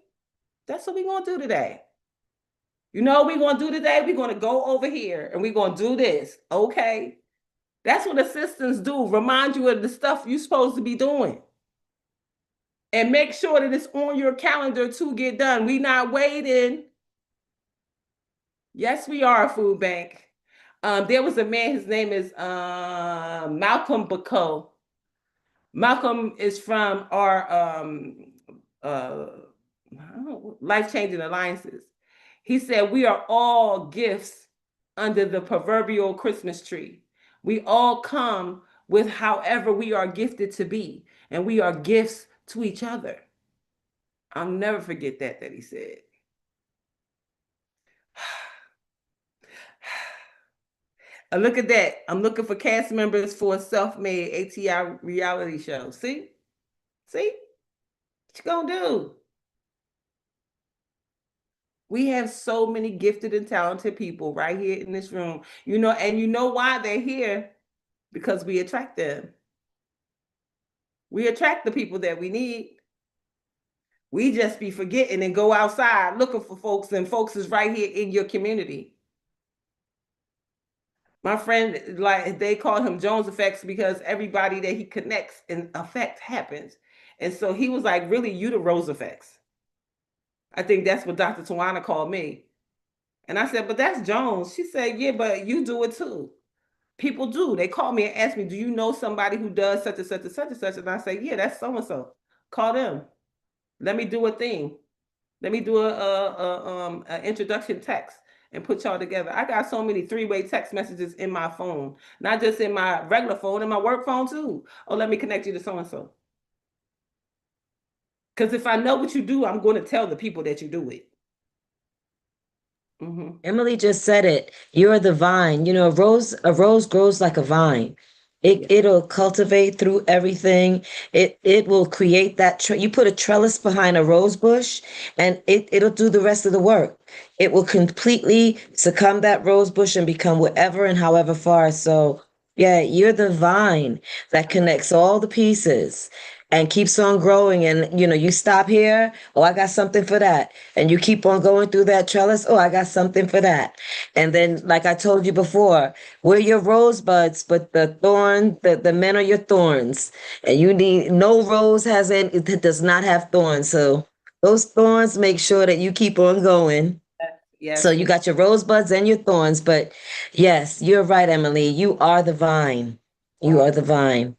Speaker 1: That's what we're gonna do today. You know what we're gonna do today? We're gonna go over here and we're gonna do this. Okay. That's what assistants do. Remind you of the stuff you're supposed to be doing. And make sure that it's on your calendar to get done. We not waiting. Yes, we are a food bank. There was a man, his name is Malcolm Bacot. Malcolm is from our uh, life changing alliances. He said, we are all gifts under the proverbial Christmas tree. We all come with however we are gifted to be, and we are gifts to each other. I'll never forget that he said. Look at that. I'm looking for cast members for a self-made ATI reality show. See? See? What you gonna do? We have so many gifted and talented people right here in this room. And you know why they're here? Because we attract them. We attract the people that we need. We just be forgetting and go outside looking for folks, and folks is right here in your community. My friend, like they call him Jones effects because everybody that he connects and affect happens. And so he was like, really, you the Rose effects. I think that's what Dr. Tawana called me. And I said, but that's Jones. She said, yeah, but you do it too. People do. They call me and ask me, do you know somebody who does such and such and such and such? And I say, yeah, that's so and so. Call them. Let me do a thing. Let me do a introduction text and put y'all together. I got so many three-way text messages in my phone, not just in my regular phone, in my work phone too. Oh, let me connect you to so and so. Because if I know what you do, I'm going to tell the people that you do it. Mm-hmm.
Speaker 5: Emily just said it. You're the vine. You know, a rose grows like a vine. It
Speaker 1: Yeah.
Speaker 5: it'll cultivate through everything. It will create that you put a trellis behind a rose bush and it'll do the rest of the work. It will completely succumb that rose bush and become whatever and however far. So yeah, you're the vine that connects all the pieces and keeps on growing. And you stop here, oh, I got something for that. And you keep on going through that trellis, oh, I got something for that. And then, like I told you before, we're your rosebuds, but the men are your thorns. And you need no rose it does not have thorns. So those thorns make sure that you keep on going. So
Speaker 1: Yes,
Speaker 5: you
Speaker 1: yes.
Speaker 5: got your rosebuds and your thorns, but yes, you're right, Emily. You are the vine. You
Speaker 1: Wow.
Speaker 5: are the vine.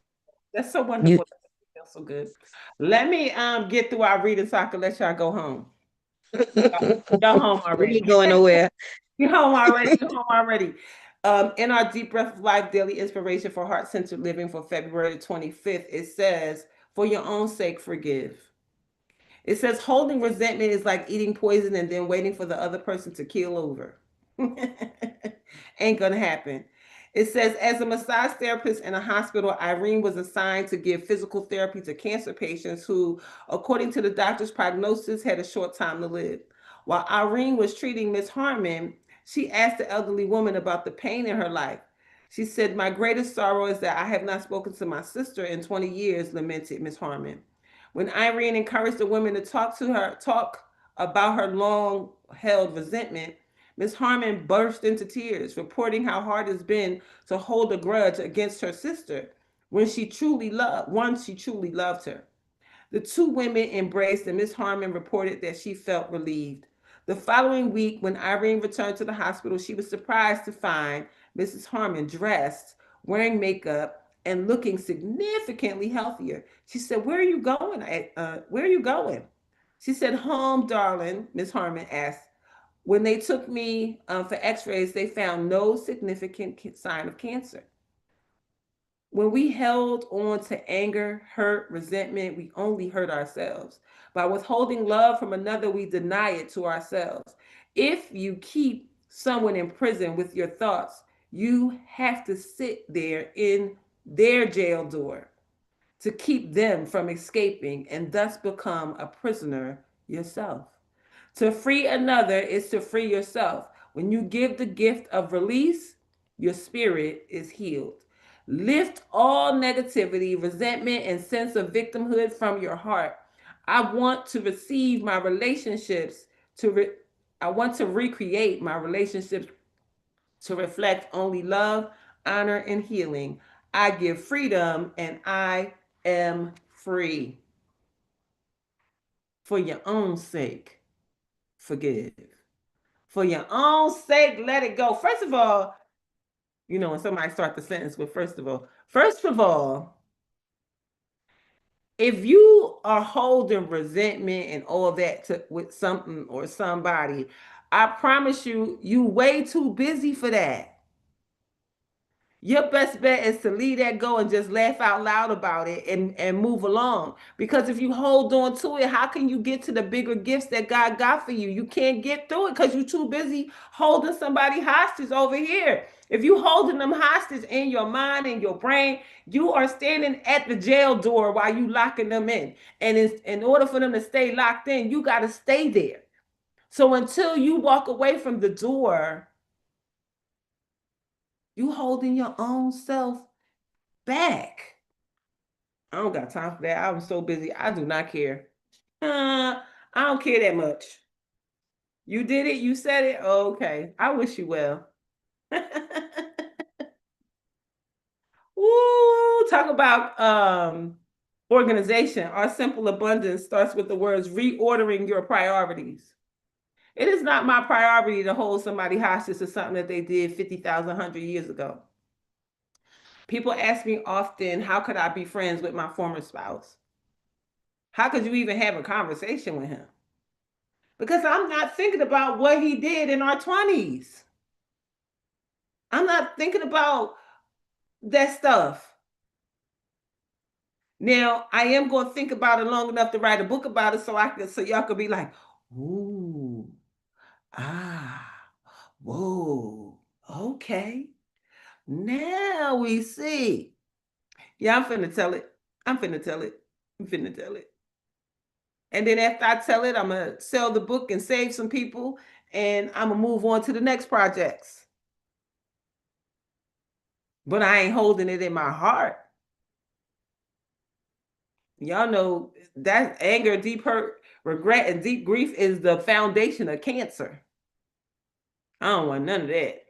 Speaker 1: That's so
Speaker 5: You
Speaker 1: wonderful. That feels so good. Let me get through our reading so I can let y'all go home. Y'all home
Speaker 5: we
Speaker 1: already.
Speaker 5: ain't going nowhere.
Speaker 1: You're home already. You're home already. In our Deep Breath of Life daily inspiration for heart centered living for February 25th, it says, for your own sake, forgive. It says, holding resentment is like eating poison and then waiting for the other person to keel over. Ain't gonna happen. It says, as a massage therapist in a hospital, Irene was assigned to give physical therapy to cancer patients who, according to the doctor's prognosis, had a short time to live. While Irene was treating Miss Harmon, she asked the elderly woman about the pain in her life. She said, my greatest sorrow is that I have not spoken to my sister in 20 years, lamented Miss Harmon. When Irene encouraged the women to talk about her long held resentment, Miss Harmon burst into tears, reporting how hard it's been to hold a grudge against her sister once she truly loved her. The two women embraced, and Miss Harmon reported that she felt relieved. The following week, when Irene returned to the hospital, she was surprised to find Mrs. Harmon dressed, wearing makeup, and looking significantly healthier. She said, "Where are you going? Where are you going?" She said, "Home, darling." Miss Harmon asked. When they took me for X-rays, they found no significant sign of cancer. When we held on to anger, hurt, resentment, we only hurt ourselves. By withholding love from another, we deny it to ourselves. If you keep someone in prison with your thoughts, you have to sit there in their jail door to keep them from escaping and thus become a prisoner yourself. To free another is to free yourself. When you give the gift of release, your spirit is healed. Lift all negativity, resentment, and sense of victimhood from your heart. I want to receive my relationships to re- I want to recreate my relationships to reflect only love, honor, and healing. I give freedom and I am free. For your own sake, forgive. For your own sake, let it go. First of all, when somebody starts the sentence with first of all, if you are holding resentment and all that with something or somebody, I promise you, you way too busy for that. Your best bet is to leave that go and just laugh out loud about it and move along. Because if you hold on to it, how can you get to the bigger gifts that God got for you? You can't get through it because you're too busy holding somebody hostage over here. If you holding them hostage in your mind and your brain, you are standing at the jail door while you locking them in. And in order for them to stay locked in, you got to stay there. So until you walk away from the door, you holding your own self back. I don't got time for that. I'm so busy. I do not care. I don't care that much. You did it, you said it. Okay. I wish you well. Ooh, talk about organization. Our simple abundance starts with the words reordering your priorities. It is not my priority to hold somebody hostage to something that they did 50,000, 100 years ago. People ask me often, how could I be friends with my former spouse? How could you even have a conversation with him? Because I'm not thinking about what he did in our 20s. I'm not thinking about that stuff. Now, I am going to think about it long enough to write a book about it so y'all could be like, ooh, ah, whoa, okay. Now we see. Yeah, I'm finna tell it. I'm finna tell it. I'm finna tell it. And then after I tell it, I'm gonna sell the book and save some people, and I'm gonna move on to the next projects. But I ain't holding it in my heart. Y'all know that anger, deep hurt, regret, and deep grief is the foundation of cancer. I don't want none of that.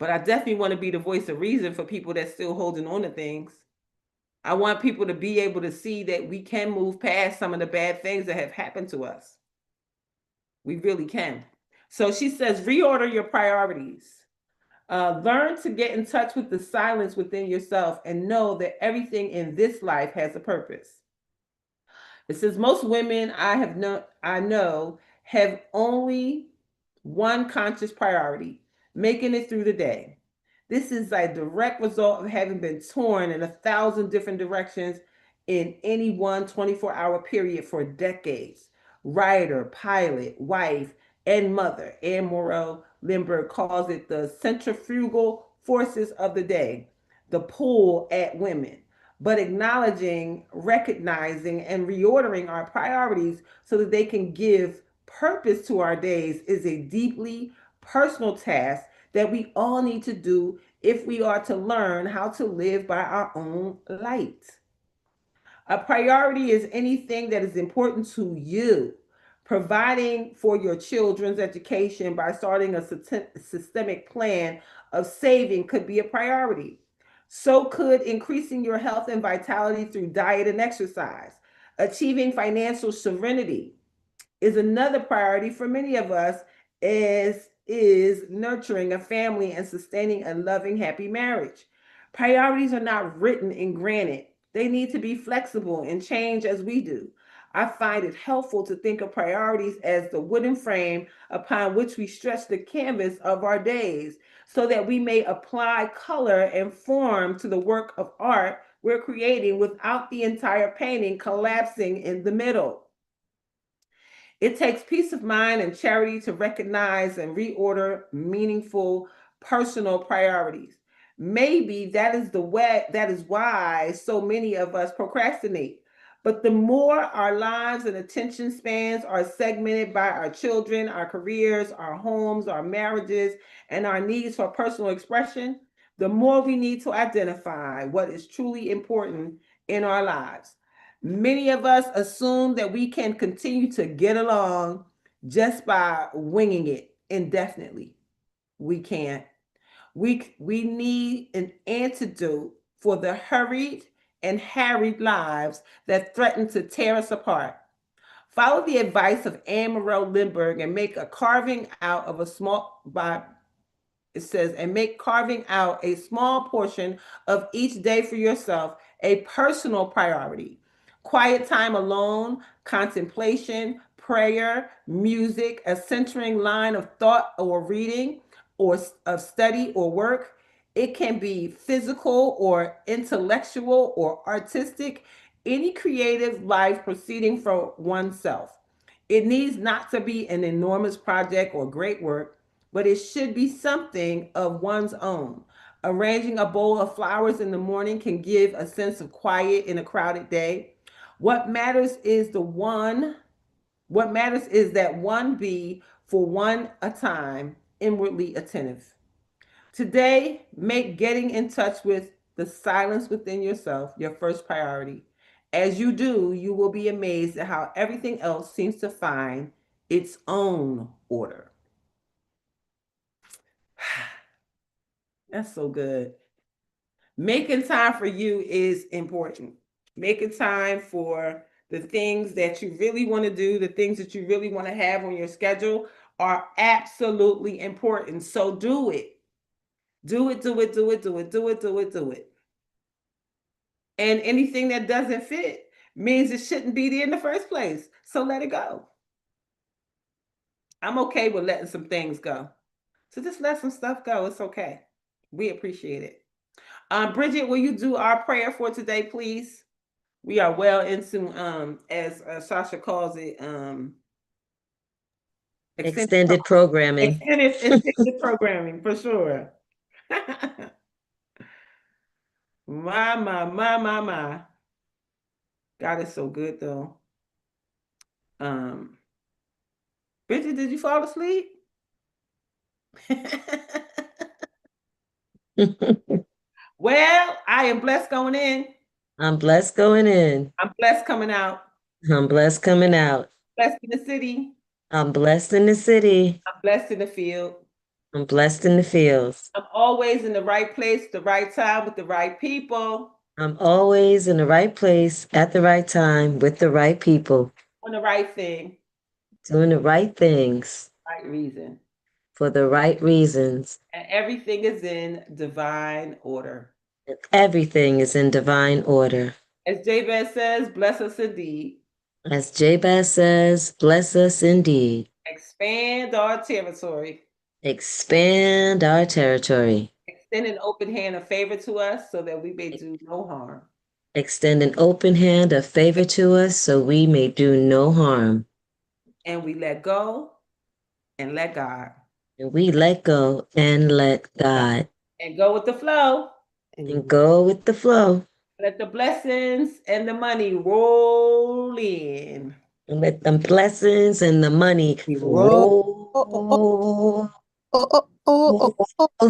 Speaker 1: But I definitely want to be the voice of reason for people that's still holding on to things. I want people to be able to see that we can move past some of the bad things that have happened to us. We really can. So she says, reorder your priorities. Learn to get in touch with the silence within yourself and know that everything in this life has a purpose. It says most women I know have only one conscious priority, making it through the day. This is a direct result of having been torn in 1,000 different directions in any one 24-hour period for decades. Writer, pilot, wife, and mother, Anne Morrow Lindbergh calls it the centrifugal forces of the day, the pull at women. But acknowledging, recognizing, and reordering our priorities so that they can give purpose to our days is a deeply personal task that we all need to do if we are to learn how to live by our own light. A priority is anything that is important to you. Providing for your children's education by starting a systemic plan of saving could be a priority. So could increasing your health and vitality through diet and exercise. Achieving financial serenity is another priority for many of us, as is nurturing a family and sustaining a loving, happy marriage. Priorities are not written in granite. They need to be flexible and change as we do. I find it helpful to think of priorities as the wooden frame upon which we stretch the canvas of our days so that we may apply color and form to the work of art we're creating without the entire painting collapsing in the middle. It takes peace of mind and charity to recognize and reorder meaningful personal priorities. Maybe that is why so many of us procrastinate. But the more our lives and attention spans are segmented by our children, our careers, our homes, our marriages, and our needs for personal expression, the more we need to identify what is truly important in our lives. Many of us assume that we can continue to get along just by winging it indefinitely. We can't. We need an antidote for the hurried and harried lives that threaten to tear us apart. Follow the advice of Anne Morrow Lindbergh and make a carving out of a small by it says, and make carving out a small portion of each day for yourself a personal priority. Quiet time alone, contemplation, prayer, music, a centering line of thought or reading or of study or work. It can be physical or intellectual or artistic, any creative life proceeding from oneself. It needs not to be an enormous project or great work, but it should be something of one's own. Arranging a bowl of flowers in the morning can give a sense of quiet in a crowded day. What matters is the one, what matters is that one be for one a time inwardly attentive. Today, make getting in touch with the silence within yourself your first priority As you do, you will be amazed at how everything else seems to find its own order. That's so good. Making time for you is important. Making time for the things that you really want to do, the things that you really want to have on your schedule are absolutely important. So do it. Do it, do it, do it, do it, do it, do it, do it. And anything that doesn't fit means it shouldn't be there in the first place. So let it go. I'm okay with letting some things go. So just let some stuff go. It's okay. We appreciate it. Bridget, will you do our prayer for today, please? We are well into as Sasha calls it, extended
Speaker 5: Extended programming.
Speaker 1: extended programming for sure. My. God is so good though. Um, Bridget, did you fall asleep? Well, I am blessed going in.
Speaker 5: I'm blessed going in.
Speaker 1: I'm blessed coming out.
Speaker 5: I'm blessed coming out.
Speaker 1: Blessed in the city.
Speaker 5: I'm blessed in the city.
Speaker 1: I'm blessed in the field.
Speaker 5: I'm blessed in the fields.
Speaker 1: I'm always in the right place, the right time with the right people.
Speaker 5: I'm always in the right place at the right time with the right people,
Speaker 1: On the right thing,
Speaker 5: doing the right things
Speaker 1: right reason.
Speaker 5: for the right reasons.
Speaker 1: And everything is in divine order.
Speaker 5: And everything is in divine order.
Speaker 1: As Jabez says, bless us indeed.
Speaker 5: As Jabez says, bless us indeed.
Speaker 1: Expand our territory.
Speaker 5: Expand our territory.
Speaker 1: Extend an open hand of favor to us so that we may do no harm.
Speaker 5: Extend an open hand of favor to us so we may do no harm.
Speaker 1: And we let go and let God.
Speaker 5: And we let go and let God.
Speaker 1: And go with the flow.
Speaker 5: And go with the flow.
Speaker 1: Let the blessings and the money roll in.
Speaker 5: And let the blessings and the money roll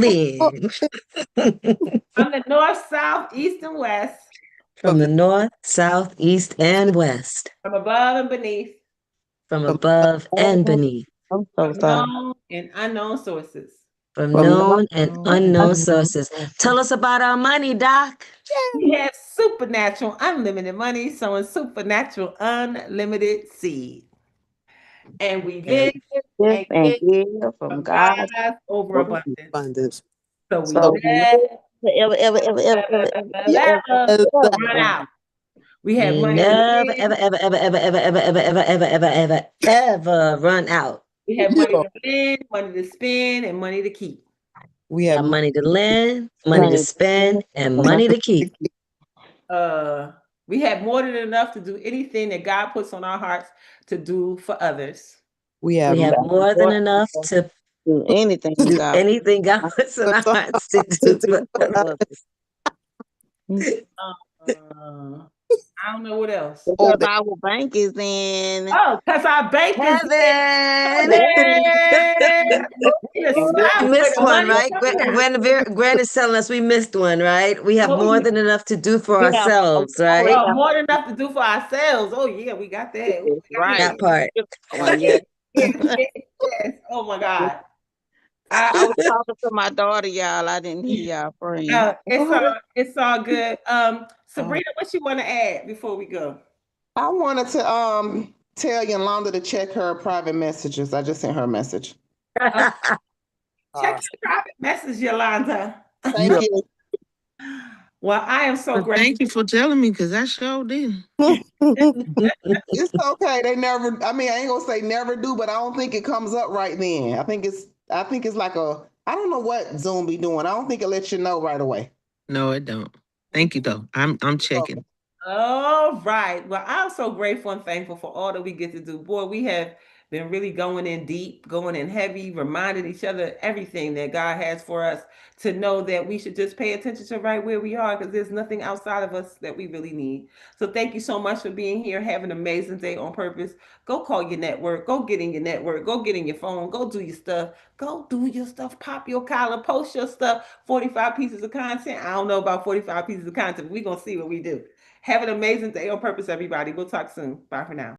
Speaker 5: in.
Speaker 1: From the north, south, east, and west.
Speaker 5: From the north, south, east, and west.
Speaker 1: From above and beneath.
Speaker 5: From above and beneath.
Speaker 3: I'm so
Speaker 1: From
Speaker 3: sorry.
Speaker 1: known and unknown sources.
Speaker 5: From known and unknown sources. Tell us about our money, Doc.
Speaker 1: We have supernatural unlimited money, sowing supernatural unlimited seed. And we live
Speaker 3: Yes,
Speaker 1: and
Speaker 3: and
Speaker 1: get
Speaker 3: give from
Speaker 1: from
Speaker 3: God's
Speaker 1: God's overabundance.
Speaker 4: Abundance.
Speaker 1: So we
Speaker 3: so
Speaker 1: never run
Speaker 3: ever.
Speaker 1: out. We have
Speaker 5: We
Speaker 1: money to
Speaker 5: never,
Speaker 1: live.
Speaker 5: ever, ever, ever, ever, ever, ever, ever, ever, ever, ever, ever, ever run out.
Speaker 1: We have money to lend, money to spend, and money to keep.
Speaker 4: We
Speaker 5: Got
Speaker 4: have
Speaker 5: money to lend, money to spend, and money to keep.
Speaker 1: We have more than enough to do anything that God puts on our hearts to do for others.
Speaker 4: we
Speaker 5: We
Speaker 4: have
Speaker 5: have more than enough to
Speaker 3: Do anything,
Speaker 5: do
Speaker 3: God.
Speaker 5: anything God puts in our hearts to do for others.
Speaker 1: I don't know what else.
Speaker 3: Because our bank is in
Speaker 1: Oh, because our bank is
Speaker 5: Heaven. We missed one, right? Gwen is telling us we missed one, right? We have more than enough to do for
Speaker 3: yeah,
Speaker 5: ourselves, right?
Speaker 1: more than enough to do for ourselves. Oh yeah, we got that. Ooh, we got
Speaker 3: right.
Speaker 5: That part.
Speaker 3: One, yeah.
Speaker 1: yes, yes, yes. Oh my God.
Speaker 3: I was talking to my daughter, y'all. I didn't hear y'all praying.
Speaker 1: It's all good. Sabrina, what you want to add before we go?
Speaker 7: I wanted to tell Yolanda to check her private messages. I just sent her a message.
Speaker 1: Check your private message, Yolanda.
Speaker 7: Thank you.
Speaker 1: Well, I am so
Speaker 2: Well,
Speaker 1: grateful.
Speaker 2: thank you for telling me because I sure did.
Speaker 7: It's okay. They never. I mean, I ain't gonna say never do, but I don't think it comes up right then. I think it's like a. I don't know what Zoom be doing. I don't think it lets you know right away.
Speaker 2: No, it don't. Thank you though. I'm checking.
Speaker 1: All right. Well, I'm so grateful and thankful for all that we get to do. Boy, we have been really going in deep, going in heavy, reminding each other everything that God has for us to know that we should just pay attention to right where we are because there's nothing outside of us that we really need. So thank you so much for being here. Have an amazing day on purpose. Go call your network. Go get in your network. Go get in your phone. Go do your stuff. Go do your stuff. Pop your collar. Post your stuff. 45 pieces of content. I don't know about 45 pieces of content. We're going to see what we do. Have an amazing day on purpose, everybody. We'll talk soon. Bye for now.